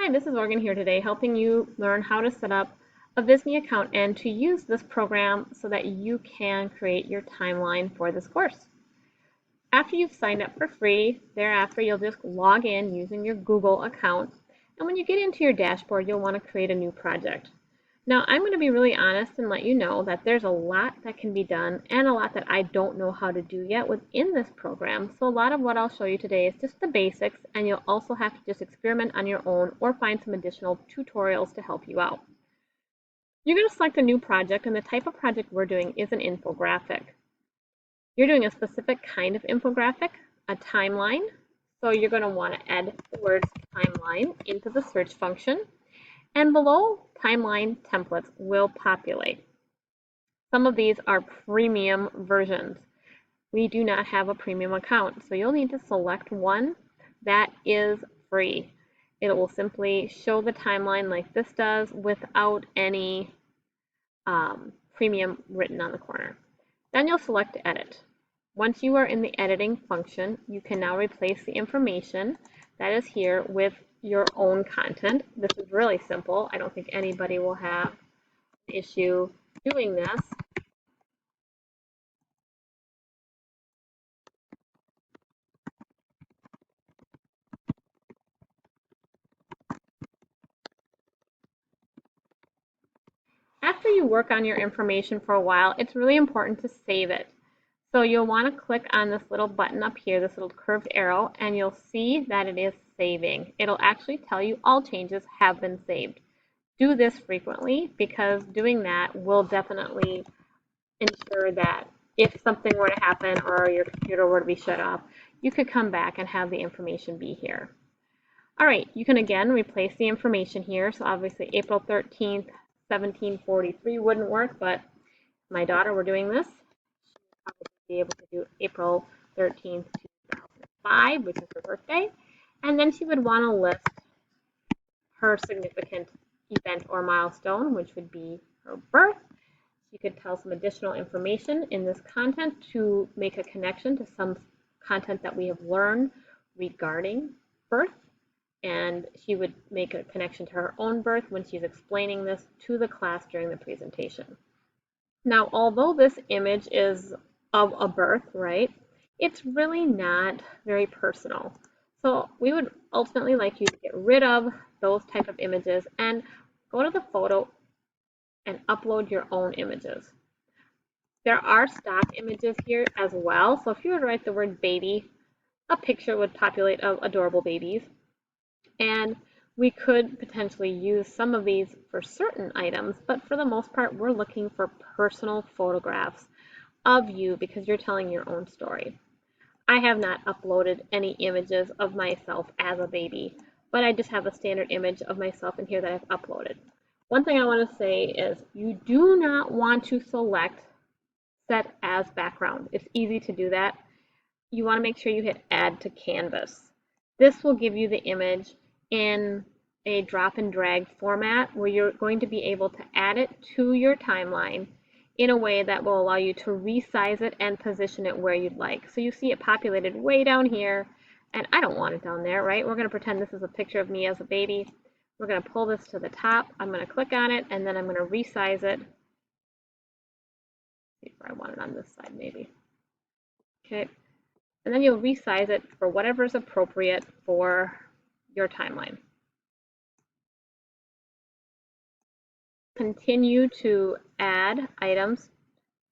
Hi, this is Morgan here today, helping you learn how to set up a Visme account and to use this program so that you can create your timeline for this course. After you've signed up for free, thereafter you'll just log in using your Google account, and when you get into your dashboard, you'll want to create a new project. Now, I'm going to be really honest and let you know that there's a lot that can be done and a lot that I don't know how to do yet within this program. So a lot of what I'll show you today is just the basics, and you'll also have to just experiment on your own or find some additional tutorials to help you out. You're going to select a new project, and the type of project we're doing is an infographic. You're doing a specific kind of infographic, a timeline. So you're going to want to add the word timeline into the search function. And below, timeline templates will populate. Some of these are premium versions. We do not have a premium account, so you'll need to select one that is free. It will simply show the timeline like this does without any premium written on the corner. Then you'll select Edit. Once you are in the editing function, you can now replace the information that is here with your own content. This is really simple. I don't think anybody will have an issue doing this. After you work on your information for a while, it's really important to save it. So you'll want to click on this little button up here, this little curved arrow, and you'll see that it is saving. It'll actually tell you all changes have been saved. Do this frequently because doing that will definitely ensure that if something were to happen or your computer were to be shut off, you could come back and have the information be here. All right, you can again replace the information here. So obviously April 13th, 1743 wouldn't work, but my daughter were doing this. She'll probably be able to do April 13th, 2005, which is her birthday. And then she would want to list her significant event or milestone, which would be her birth. She could tell some additional information in this content to make a connection to some content that we have learned regarding birth. And she would make a connection to her own birth when she's explaining this to the class during the presentation. Now, although this image is of a birth, right, it's really not very personal. So we would ultimately like you to get rid of those type of images and go to the photo and upload your own images. There are stock images here as well. So if you were to write the word baby, a picture would populate of adorable babies. And we could potentially use some of these for certain items, but for the most part, we're looking for personal photographs of you because you're telling your own story. I have not uploaded any images of myself as a baby, but I just have a standard image of myself in here that I've uploaded. One thing I want to say is you do not want to select set as background. It's easy to do that. You want to make sure you hit add to canvas. This will give you the image in a drop and drag format where you're going to be able to add it to your timeline in a way that will allow you to resize it and position it where you'd like. So you see it populated way down here, and I don't want it down there, right? We're going to pretend this is a picture of me as a baby. We're going to pull this to the top. I'm going to click on it, and then I'm going to resize it. See if I want it on this side, maybe. Okay. And then you'll resize it for whatever is appropriate for your timeline. Continue to add items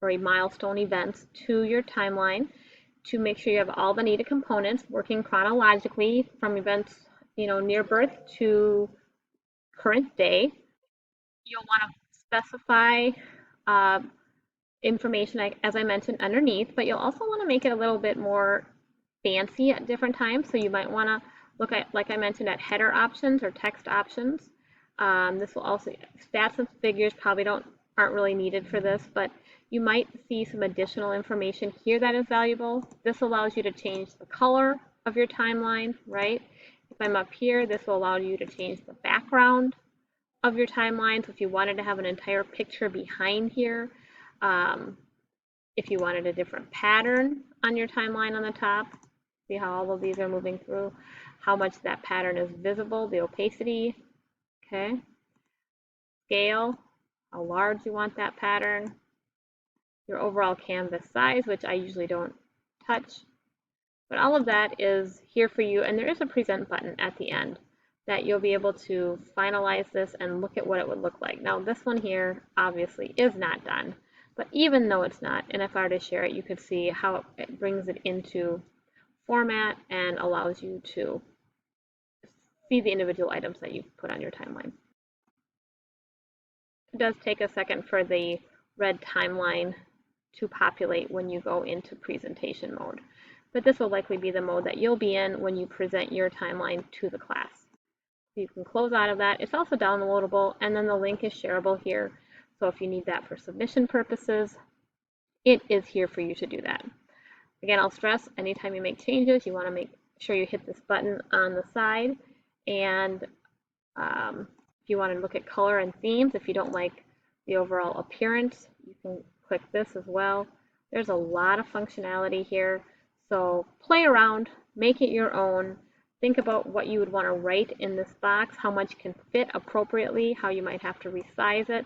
or milestone events to your timeline to make sure you have all the needed components working chronologically from events, near birth to current day. You'll want to specify information, as I mentioned, underneath, but you'll also want to make it a little bit more fancy at different times. So you might want to look at, like I mentioned, at header options or text options. This will also, stats and figures probably aren't really needed for this, but you might see some additional information here that is valuable. This allows you to change the color of your timeline, right? If I'm up here, this will allow you to change the background of your timeline. So if you wanted to have an entire picture behind here, if you wanted a different pattern on your timeline on the top, see how all of these are moving through. how much that pattern is visible, the opacity, okay? Scale, how large you want that pattern, your overall canvas size, which I usually don't touch. But all of that is here for you, and there is a present button at the end that you'll be able to finalize this and look at what it would look like. Now this one here obviously is not done, but even though it's not, and if I were to share it, you could see how it brings it into format and allows you to see the individual items that you've put on your timeline. It does take a second for the red timeline to populate when you go into presentation mode, but this will likely be the mode that you'll be in when you present your timeline to the class. So you can close out of that. It's also downloadable, and then the link is shareable here. So if you need that for submission purposes, it is here for you to do that. Again, I'll stress, anytime you make changes, you want to make sure you hit this button on the side. And if you want to look at color and themes, if you don't like the overall appearance, you can click this as well. There's a lot of functionality here. So play around, make it your own. Think about what you would want to write in this box, how much can fit appropriately, how you might have to resize it.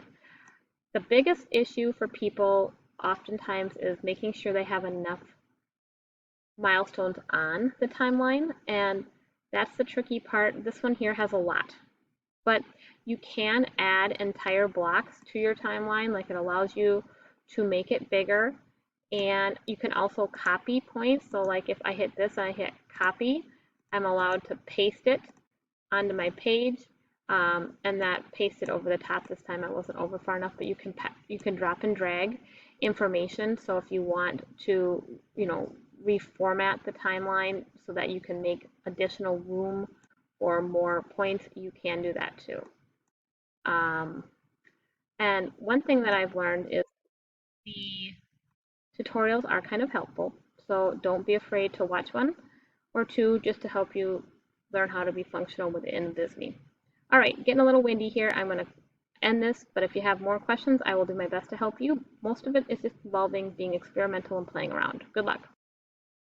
The biggest issue for people oftentimes is making sure they have enough milestones on the timeline, and that's the tricky part. This one here has a lot, but you can add entire blocks to your timeline, like it allows you to make it bigger, and you can also copy points. So like if I hit this and I hit copy, I'm allowed to paste it onto my page, and that pasted over the top. This time I wasn't over far enough, but you can drop and drag information. So if you want to, reformat the timeline so that you can make additional room or more points, you can do that too. And one thing that I've learned is the tutorials are kind of helpful, so don't be afraid to watch one or two just to help you learn how to be functional within Visme. All right, getting a little windy here. I'm going to end this, but if you have more questions, I will do my best to help you. Most of it is just involving being experimental and playing around. Good luck.